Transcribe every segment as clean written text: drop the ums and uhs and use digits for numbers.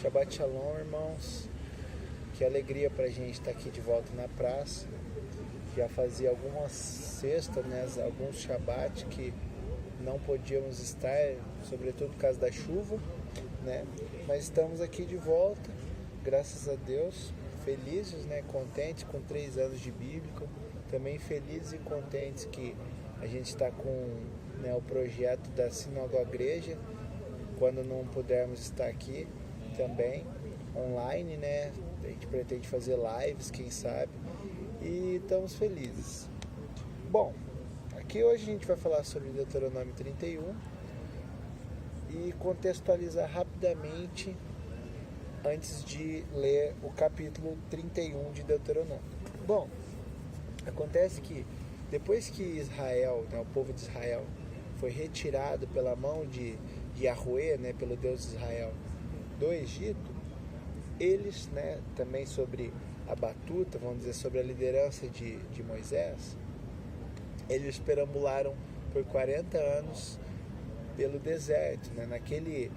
Shabbat Shalom, irmãos. Que alegria pra gente estar aqui de volta na praça. Já fazia algumas sextas, né, alguns Shabbat que não podíamos estar, sobretudo por causa da chuva, né? Mas estamos aqui de volta, graças a Deus, felizes, né, contentes com 3 anos de bíblico, também felizes e contentes que a gente está com, né, o projeto da Sinagoga Igreja, quando não pudermos estar aqui também, online, né? A gente pretende fazer lives, quem sabe, e estamos felizes. Bom, aqui hoje a gente vai falar sobre Deuteronômio 31 e contextualizar rapidamente antes de ler o capítulo 31 de Deuteronômio. Bom, acontece que depois que Israel, né, o povo de Israel, foi retirado pela mão de Yahweh, né, pelo Deus de Israel, do Egito, eles, né, também sobre a batuta, vamos dizer, sobre a liderança de Moisés, eles perambularam por 40 anos pelo deserto, né, naquele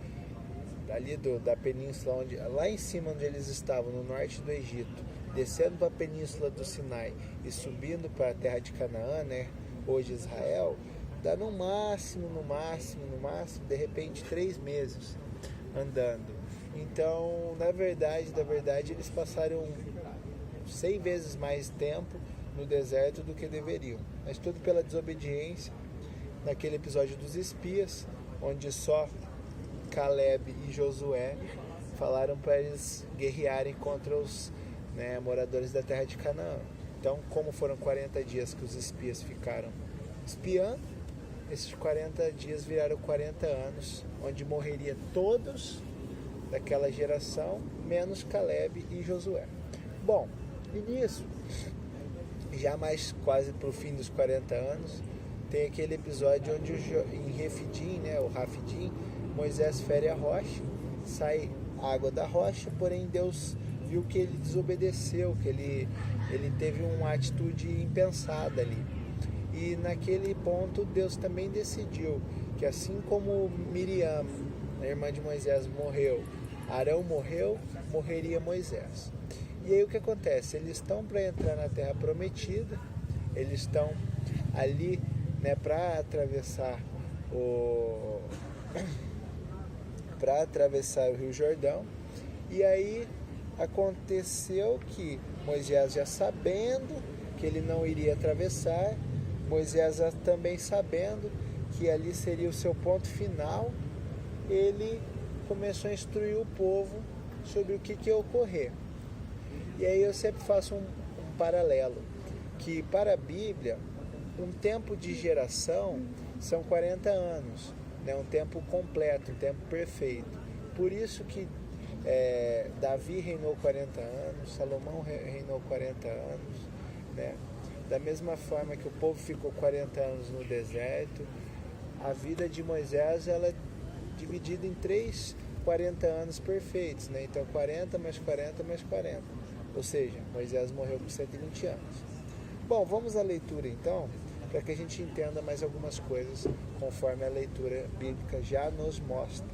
ali da península, onde, lá em cima onde eles estavam, no norte do Egito, descendo para a península do Sinai e subindo para a terra de Canaã, né, hoje Israel, dá no máximo, de repente 3 meses andando. Então, na verdade, eles passaram 100 vezes mais tempo no deserto do que deveriam. Mas tudo pela desobediência, naquele episódio dos espias, onde só Caleb e Josué falaram para eles guerrearem contra os, né, moradores da terra de Canaã. Então, como foram 40 dias que os espias ficaram espiando, esses 40 dias viraram 40 anos, onde morreria todos daquela geração, menos Caleb e Josué. Bom, e nisso, já mais quase para o fim dos 40 anos, tem aquele episódio onde em Refidim, né, o Rafidim, Moisés fere a rocha, sai água da rocha, porém Deus viu que ele desobedeceu, que ele teve uma atitude impensada ali. E naquele ponto Deus também decidiu que assim como Miriam, a irmã de Moisés, morreu, Arão morreu, morreria Moisés. E aí o que acontece? Eles estão para entrar na terra prometida, eles estão ali, né, para atravessar o Rio Jordão. E aí aconteceu que Moisés, já sabendo que ele não iria atravessar, Moisés também sabendo que ali seria o seu ponto final, ele começou a instruir o povo sobre o que ia ocorrer. E aí eu sempre faço um paralelo, que para a Bíblia, um tempo de geração são 40 anos, né? Um tempo completo, um tempo perfeito. Por isso que Davi reinou 40 anos, Salomão reinou 40 anos, né? Da mesma forma que o povo ficou 40 anos no deserto, a vida de Moisés ela é dividida em 3 40 anos perfeitos, né? Então 40 mais 40 mais 40. Ou seja, Moisés morreu com 120 anos. Bom, vamos à leitura então, para que a gente entenda mais algumas coisas conforme a leitura bíblica já nos mostra.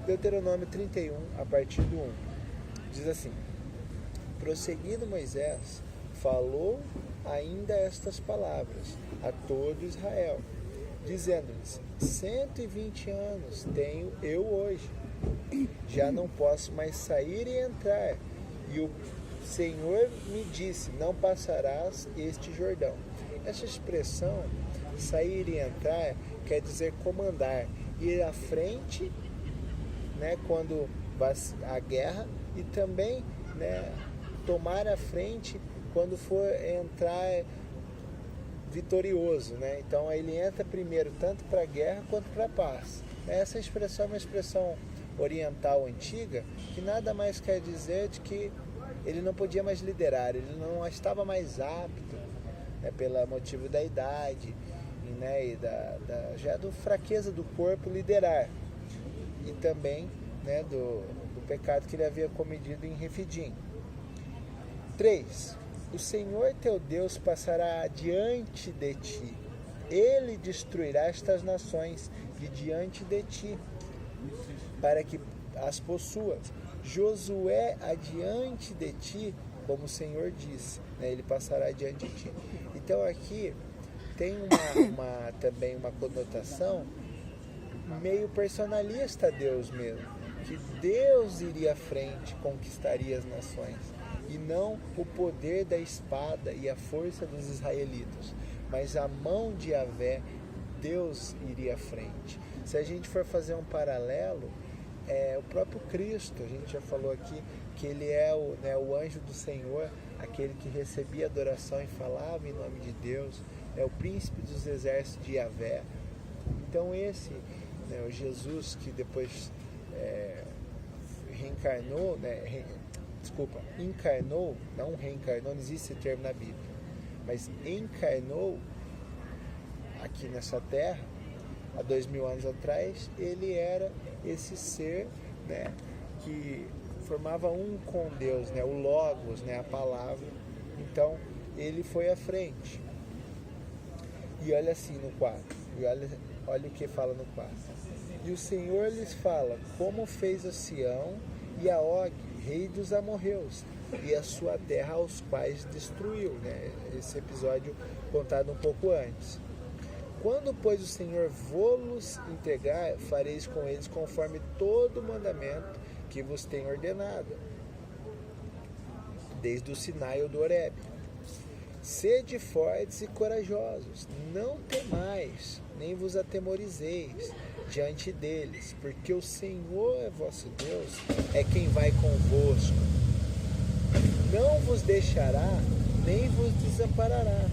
Deuteronômio 31, a partir do 1, diz assim: prosseguindo Moisés, falou ainda estas palavras a todo Israel, dizendo-lhes: 120 anos tenho eu hoje, já não posso mais sair e entrar, e o Senhor me disse: não passarás este Jordão. Essa expressão, sair e entrar, quer dizer comandar, ir à frente, né, quando vai a guerra, e também, né, tomar a frente quando for entrar vitorioso, né? Então ele entra primeiro tanto para a guerra quanto para a paz. Essa expressão é uma expressão oriental antiga que nada mais quer dizer de que ele não podia mais liderar, ele não estava mais apto, né, pelo motivo da idade, né, e já da fraqueza do corpo liderar, e também, né, do pecado que ele havia cometido em Refidim. 3. O Senhor teu Deus passará adiante de ti, ele destruirá estas nações de diante de ti, para que as possuas. Josué adiante de ti, como o Senhor disse, né? Ele passará adiante de ti. Então aqui tem também uma conotação meio personalista a Deus mesmo, que Deus iria à frente, conquistaria as nações, e não o poder da espada e a força dos israelitas, mas a mão de Yahvé, Deus iria à frente. Se a gente for fazer um paralelo, o próprio Cristo, a gente já falou aqui que ele é o anjo do Senhor, aquele que recebia adoração e falava em nome de Deus, é o príncipe dos exércitos de Yahvé. Então esse, o Jesus que depois reencarnou, encarnou, não reencarnou, não existe esse termo na Bíblia, mas encarnou aqui nessa terra, há 2000 anos atrás, ele era esse ser, né, que formava um com Deus, né, o Logos, né, a palavra. Então ele foi à frente. E olha assim no 4, e olha o que fala no 4. E o Senhor lhes fala, como fez a Sião e a Og, rei dos amorreus, e a sua terra aos quais destruiu, né? Esse episódio contado um pouco antes. Quando, pois, o Senhor vô-los entregar, fareis com eles conforme todo o mandamento que vos tenho ordenado, desde o Sinai ou do Horebe. Sede fortes e corajosos, não temais, nem vos atemorizeis diante deles, porque o Senhor é vosso Deus, é quem vai convosco. Não vos deixará, nem vos desamparará.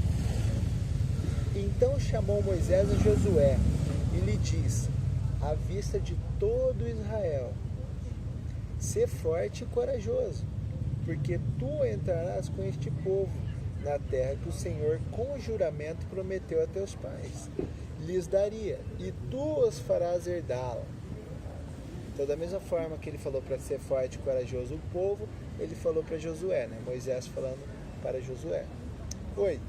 Então chamou Moisés a Josué e lhe disse, à vista de todo Israel, sê forte e corajoso, porque tu entrarás com este povo na terra que o Senhor com juramento prometeu a teus pais. Lhes daria, e tu os farás herdá-la. Então, da mesma forma que ele falou para ser forte e corajoso o povo, ele falou para Josué, né? Moisés falando para Josué. 8.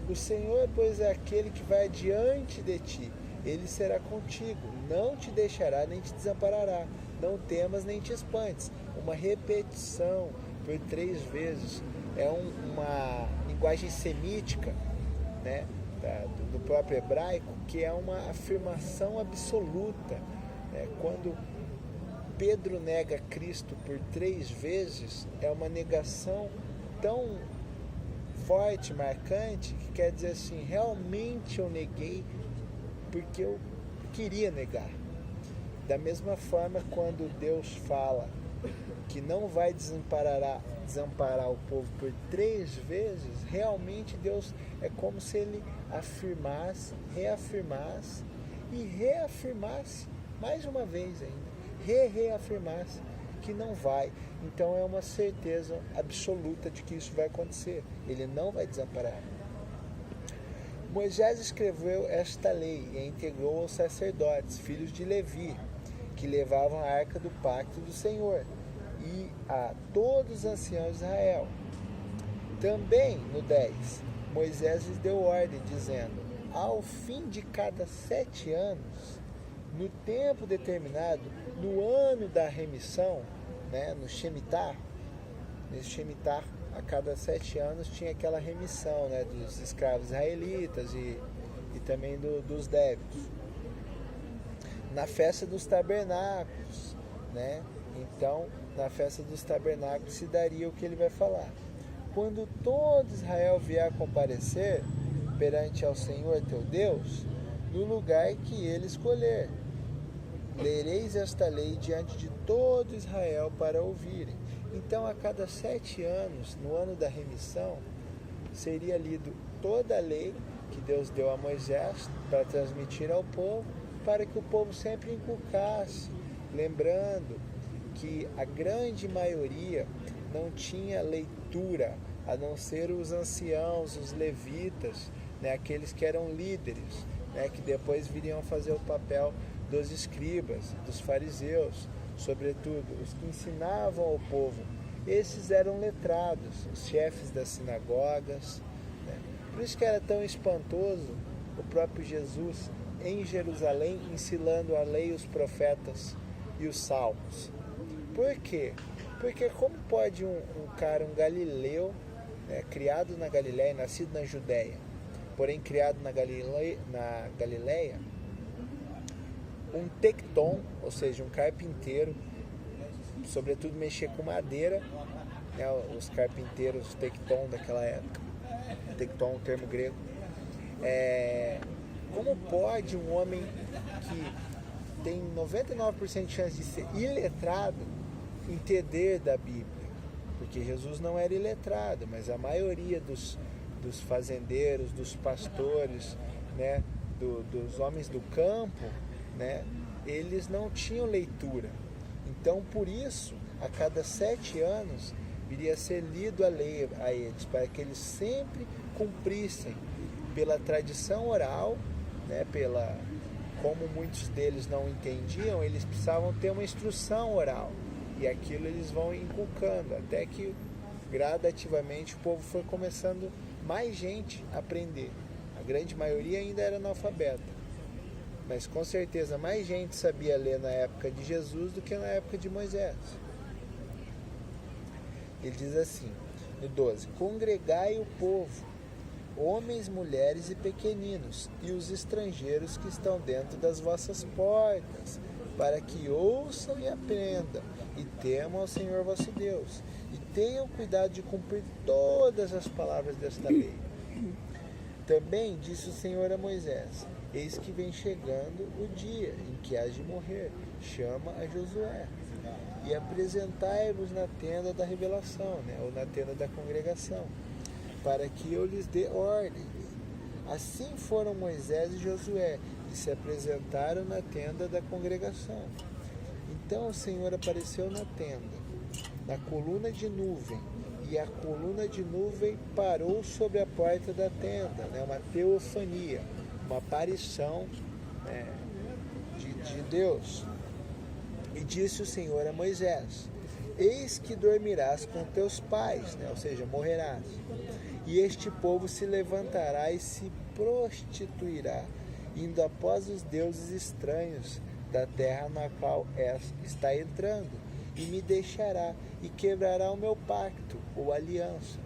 O Senhor, pois, é aquele que vai adiante de ti. Ele será contigo, não te deixará nem te desamparará. Não temas nem te espantes. Uma repetição por 3 vezes. É uma linguagem semítica, né? Do próprio hebraico, que é uma afirmação absoluta. Quando Pedro nega Cristo por 3 vezes, é uma negação tão forte, marcante, que quer dizer assim, realmente eu neguei porque eu queria negar. Da mesma forma, quando Deus fala que não vai desamparar o povo por 3 vezes, realmente Deus é como se ele afirmasse, reafirmasse e reafirmasse mais uma vez ainda, reafirmasse que não vai. Então é uma certeza absoluta de que isso vai acontecer. Ele não vai desamparar. Moisés escreveu esta lei e a entregou aos sacerdotes, filhos de Levi, que levavam a arca do pacto do Senhor, e a todos os anciãos de Israel. Também, no 10, Moisés lhes deu ordem, dizendo, ao fim de cada 7 anos, no tempo determinado, no ano da remissão, né, no Shemitah, nesse Shemitah, a cada 7 anos tinha aquela remissão, né, dos escravos israelitas e também dos débitos. Na festa dos tabernáculos, né? Então, na festa dos tabernáculos se daria o que ele vai falar. Quando todo Israel vier a comparecer perante ao Senhor teu Deus, no lugar que ele escolher, lereis esta lei diante de todo Israel para ouvirem. Então, a cada 7 anos, no ano da remissão, seria lido toda a lei que Deus deu a Moisés para transmitir ao povo, para que o povo sempre inculcasse, lembrando que a grande maioria não tinha leitura, a não ser os anciãos, os levitas, né, aqueles que eram líderes, né, que depois viriam fazer o papel dos escribas, dos fariseus, sobretudo os que ensinavam ao povo. Esses eram letrados, os chefes das sinagogas, né? Por isso que era tão espantoso o próprio Jesus em Jerusalém ensinando a lei, os profetas e os salmos. Por quê? Porque como pode um um galileu, né, criado na Galileia, nascido na Judéia, porém criado na Galileia, um tecton, ou seja, um carpinteiro, sobretudo mexer com madeira, né, os carpinteiros tecton daquela época, tecton, um termo grego, como pode um homem que tem 99% de chance de ser iletrado entender da Bíblia? Porque Jesus não era iletrado, mas a maioria dos fazendeiros, dos pastores, né, dos homens do campo, né, eles não tinham leitura. Então, por isso, a cada 7 anos, viria a ser lido a lei a eles, para que eles sempre cumprissem pela tradição oral, né, como muitos deles não entendiam, eles precisavam ter uma instrução oral. E aquilo eles vão inculcando, até que gradativamente o povo foi começando, mais gente a aprender. A grande maioria ainda era analfabeta, mas com certeza mais gente sabia ler na época de Jesus do que na época de Moisés. Ele diz assim, no 12: congregai o povo, homens, mulheres e pequeninos, e os estrangeiros que estão dentro das vossas portas, para que ouçam e aprendam, e temam ao Senhor vosso Deus, e tenham cuidado de cumprir todas as palavras desta lei. Também disse o Senhor a Moisés: eis que vem chegando o dia em que hás de morrer, chama a Josué, e apresentai-vos na tenda da revelação, né, ou na tenda da congregação, para que eu lhes dê ordens. Assim foram Moisés e Josué, e se apresentaram na tenda da congregação. Então o Senhor apareceu na tenda, na coluna de nuvem, e a coluna de nuvem parou sobre a porta da tenda, né, uma teofania, uma aparição, né, de Deus. E disse o Senhor a Moisés: eis que dormirás com teus pais, né, ou seja, morrerás, e este povo se levantará e se prostituirá, indo após os deuses estranhos da terra na qual está entrando, e me deixará e quebrará o meu pacto, ou aliança,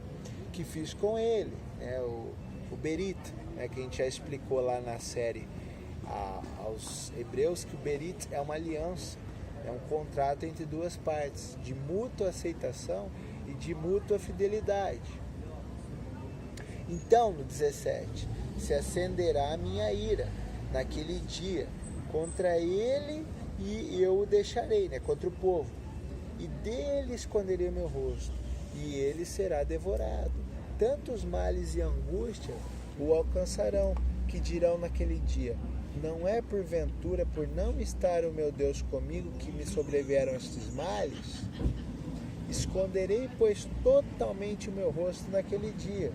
que fiz com ele, né, o Berit, né, que a gente já explicou lá na série aos Hebreus, que o Berit é uma aliança, é um contrato entre duas partes, de mútua aceitação e de mútua fidelidade. Então, no 17, se acenderá a minha ira naquele dia contra ele, e eu o deixarei, né, contra o povo, e dele esconderei o meu rosto, e ele será devorado. Tantos males e angústias o alcançarão, que dirão naquele dia: não é porventura por não estar o meu Deus comigo que me sobrevieram estes males? Esconderei, pois, totalmente o meu rosto naquele dia,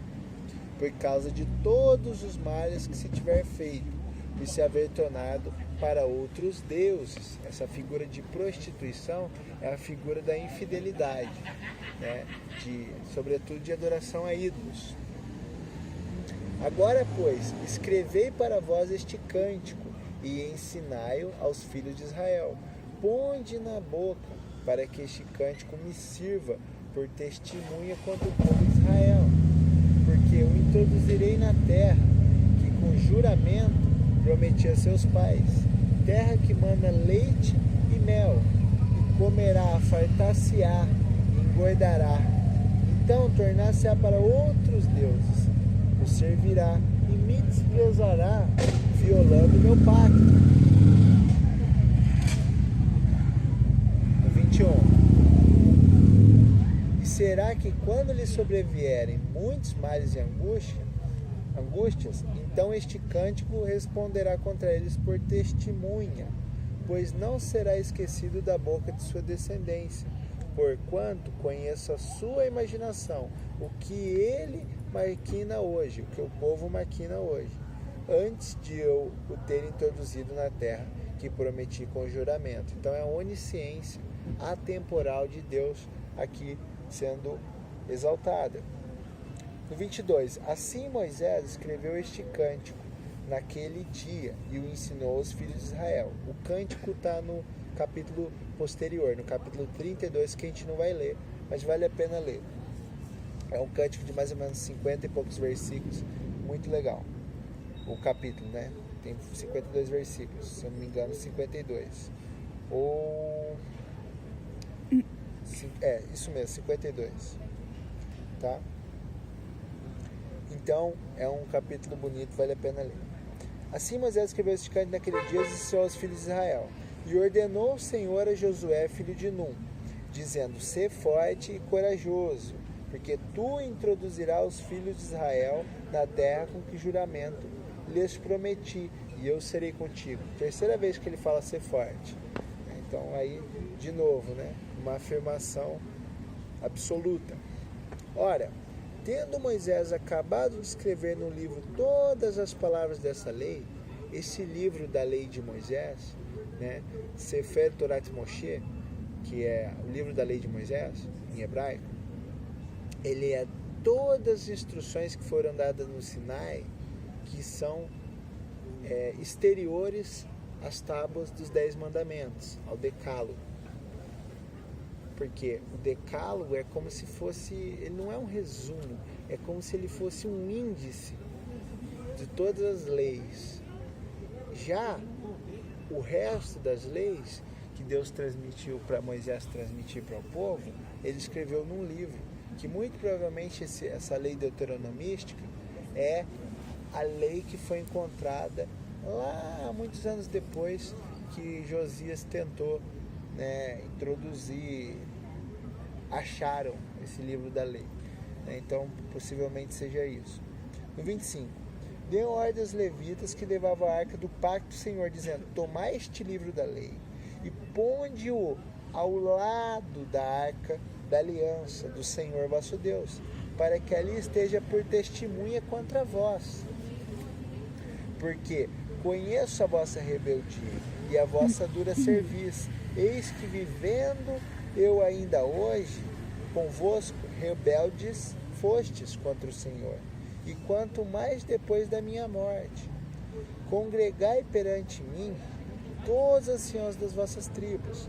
por causa de todos os males que se tiver feito, e se haver tornado para outros deuses. Essa figura de prostituição é a figura da infidelidade, né, sobretudo de adoração a ídolos. Agora, pois, escrevei para vós este cântico, e ensinai-o aos filhos de Israel. Ponde na boca, para que este cântico me sirva por testemunha contra o povo de Israel. Porque eu introduzirei na terra, que com juramento prometi a seus pais, terra que mana leite e mel, e comerá, fartar-se-á, engordará. Então tornar-se-á para outros deuses, o servirá e me desprezará, violando meu pacto. No 21. E será que quando lhe sobrevierem muitos males e angústias, então este cântico responderá contra eles por testemunha, pois não será esquecido da boca de sua descendência, porquanto conheço a sua imaginação, o que ele maquina hoje, o que o povo maquina hoje, antes de eu o ter introduzido na terra que prometi com juramento. Então é a onisciência atemporal de Deus aqui sendo exaltada. No 22, assim Moisés escreveu este cântico naquele dia e o ensinou aos filhos de Israel. O cântico está no capítulo posterior, no capítulo 32, que a gente não vai ler, mas vale a pena ler. É um cântico de mais ou menos 50 e poucos versículos, muito legal. O capítulo, né? Tem 52 versículos, se eu não me engano, 52. Ou... isso mesmo, 52. Tá? Então, é um capítulo bonito, vale a pena ler. Assim Moisés escreveu este cântico naquele dia e disse aos filhos de Israel: E ordenou o Senhor a Josué, filho de Num, dizendo: Sê forte e corajoso, porque tu introduzirás os filhos de Israel na terra com que juramento lhes prometi, e eu serei contigo. Terceira vez que ele fala ser forte. Então aí, de novo, né? Uma afirmação absoluta. Ora, tendo Moisés acabado de escrever no livro todas as palavras dessa lei, esse livro da lei de Moisés, né? Sefer Torat Moshe, que é o livro da lei de Moisés, em hebraico, ele é todas as instruções que foram dadas no Sinai, que são exteriores às tábuas dos 10 mandamentos, ao decálogo. Porque o decálogo é como se fosse, ele não é um resumo, é como se ele fosse um índice de todas as leis. Já o resto das leis que Deus transmitiu para Moisés transmitir para o povo, ele escreveu num livro, que muito provavelmente essa lei deuteronomística é a lei que foi encontrada lá muitos anos depois que Josias tentou, né, introduzir, acharam esse livro da lei. Então, possivelmente seja isso. No 25, deu ordem aos levitas que levavam a arca do pacto do Senhor, dizendo: Tomai este livro da lei e ponde-o ao lado da arca da aliança do Senhor vosso Deus, para que ali esteja por testemunha contra vós. Porque conheço a vossa rebeldia e a vossa dura cerviz. Eis que vivendo eu ainda hoje convosco, rebeldes fostes contra o Senhor, e quanto mais depois da minha morte. Congregai perante mim todos os anciãos das vossas tribos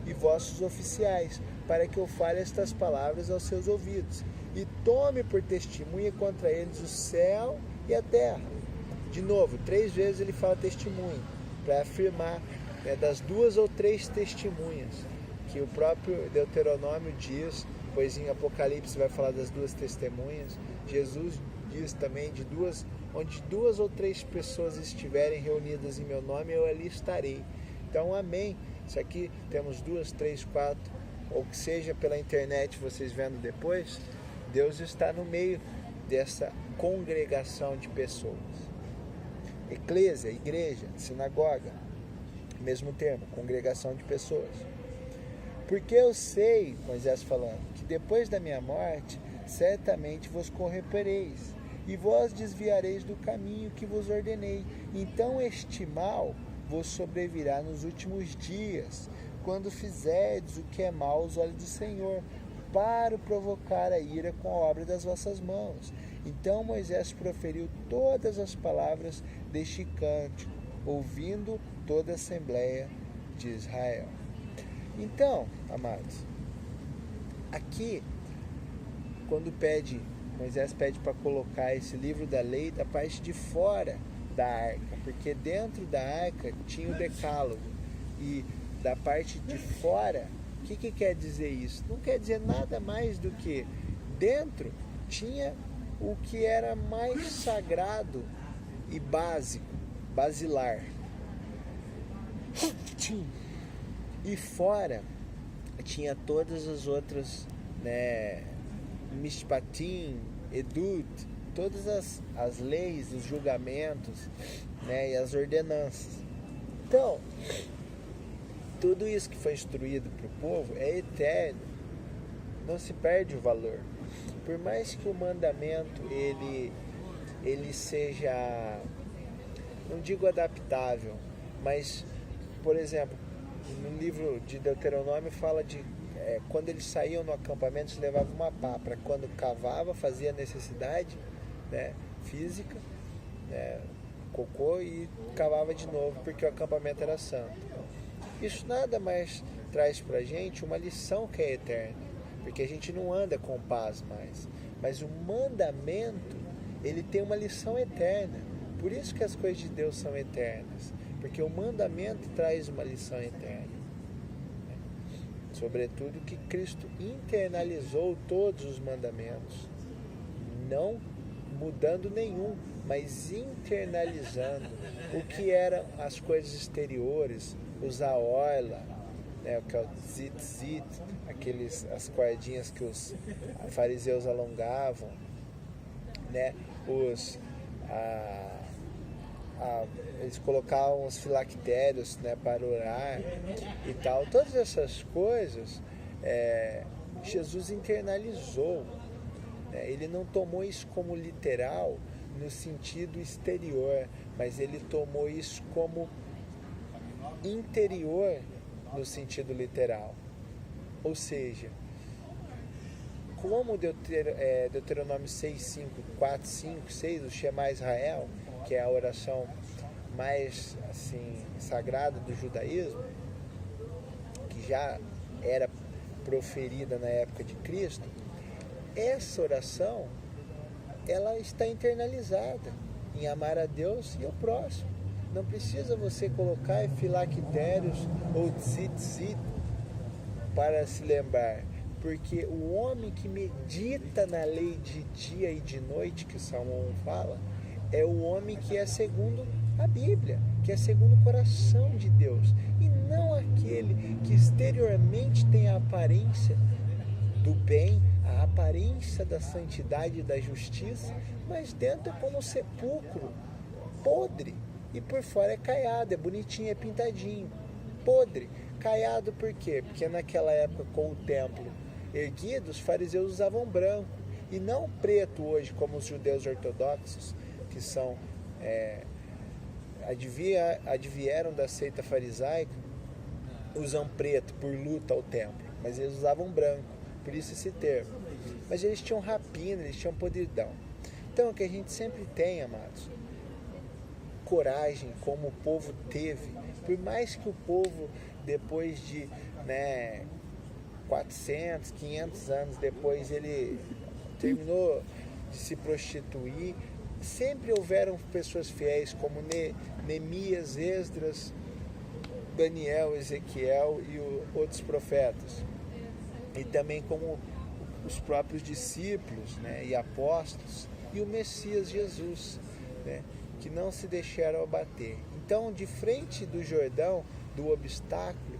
e vossos oficiais, para que eu fale estas palavras aos seus ouvidos, e tome por testemunha contra eles o céu e a terra. De novo, 3 vezes ele fala testemunho, para afirmar, das 2 ou 3 testemunhas, que o próprio Deuteronômio diz, pois em Apocalipse vai falar das 2 testemunhas. Jesus diz também onde 2 ou 3 pessoas estiverem reunidas em meu nome, eu ali estarei. Então, amém. Isso aqui temos 2, 3, 4, ou que seja pela internet, vocês vendo depois, Deus está no meio dessa congregação de pessoas. Eclésia, igreja, sinagoga, mesmo termo, congregação de pessoas. Porque eu sei, Moisés falando, que depois da minha morte, certamente vos corrompereis, e vós desviareis do caminho que vos ordenei. Então este mal vos sobrevirá nos últimos dias, quando fizerdes o que é mal aos olhos do Senhor, para provocar a ira com a obra das vossas mãos. Então Moisés proferiu todas as palavras deste cântico, ouvindo toda a Assembleia de Israel. Então, amados, aqui, quando Moisés pede para colocar esse livro da lei da parte de fora da arca, porque dentro da arca tinha o decálogo, e da parte de fora, o que quer dizer isso? Não quer dizer nada mais do que dentro tinha o que era mais sagrado e básico, basilar. E fora tinha todas as outras, né, mishpatim, edut, todas as leis, os julgamentos, né, e as ordenanças. Então, tudo isso que foi instruído para o povo é eterno, não se perde o valor. Por mais que o mandamento ele seja, não digo adaptável, mas, por exemplo, no livro de Deuteronômio fala de quando eles saíam no acampamento, eles levavam uma pá para quando cavava, fazia necessidade, né, física, né, cocô, e cavava de novo porque o acampamento era santo. Isso nada mais traz para a gente uma lição que é eterna, porque a gente não anda com paz mais. Mas o mandamento, ele tem uma lição eterna. Por isso que as coisas de Deus são eternas, porque o mandamento traz uma lição eterna. Sobretudo que Cristo internalizou todos os mandamentos, não mudando nenhum, mas internalizando o que eram as coisas exteriores, usar orla, né, o que é o tzitzit, as cordinhas que os fariseus alongavam, né, eles colocavam os filactérios, né, para orar e tal. Todas essas coisas Jesus internalizou, né? Ele não tomou isso como literal no sentido exterior, mas ele tomou isso como interior no sentido literal. Ou seja, como Deuteronômio 6:5, 4, 5, 6, o Shema Israel, que é a oração mais assim sagrada do judaísmo, que já era proferida na época de Cristo, essa oração ela está internalizada em amar a Deus e ao próximo. Não precisa você colocar filactérios ou tzitzit para se lembrar, porque o homem que medita na lei de dia e de noite, que o Salmo 1 fala, é o homem que é segundo a Bíblia, que é segundo o coração de Deus, e não aquele que exteriormente tem a aparência do bem, a aparência da santidade e da justiça, mas dentro é como um sepulcro, podre, e por fora é caiado, é bonitinho, é pintadinho, podre. Caiado por quê? Porque naquela época, com o templo erguido, os fariseus usavam branco, e não preto hoje, como os judeus ortodoxos, que são advieram da seita farisaica, usam preto por luta ao templo, mas eles usavam branco, por isso esse termo. Mas eles tinham rapina, eles tinham podridão. Então, o que a gente sempre tem, amados, coragem, como o povo teve, por mais que o povo, depois de 400, 500 anos depois, ele terminou de se prostituir, sempre houveram pessoas fiéis como Neemias, Esdras, Daniel, Ezequiel e outros profetas, e também como os próprios discípulos, né, e apóstolos, e o Messias Jesus, né, que não se deixaram abater. Então, de frente do Jordão, do obstáculo,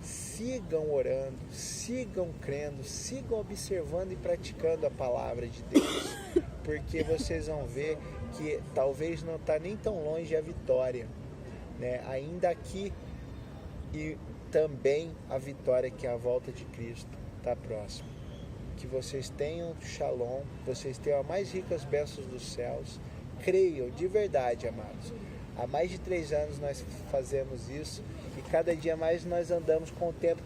sigam orando, sigam crendo, sigam observando e praticando a palavra de Deus, porque vocês vão ver que talvez não está nem tão longe a vitória, né? Ainda aqui, e também a vitória, que é a volta de Cristo, está próxima. Que vocês tenham shalom, vocês tenham as mais ricas bênçãos dos céus. Creiam de verdade, amados. Há mais de 3 anos nós fazemos isso, e cada dia mais nós andamos com o tempo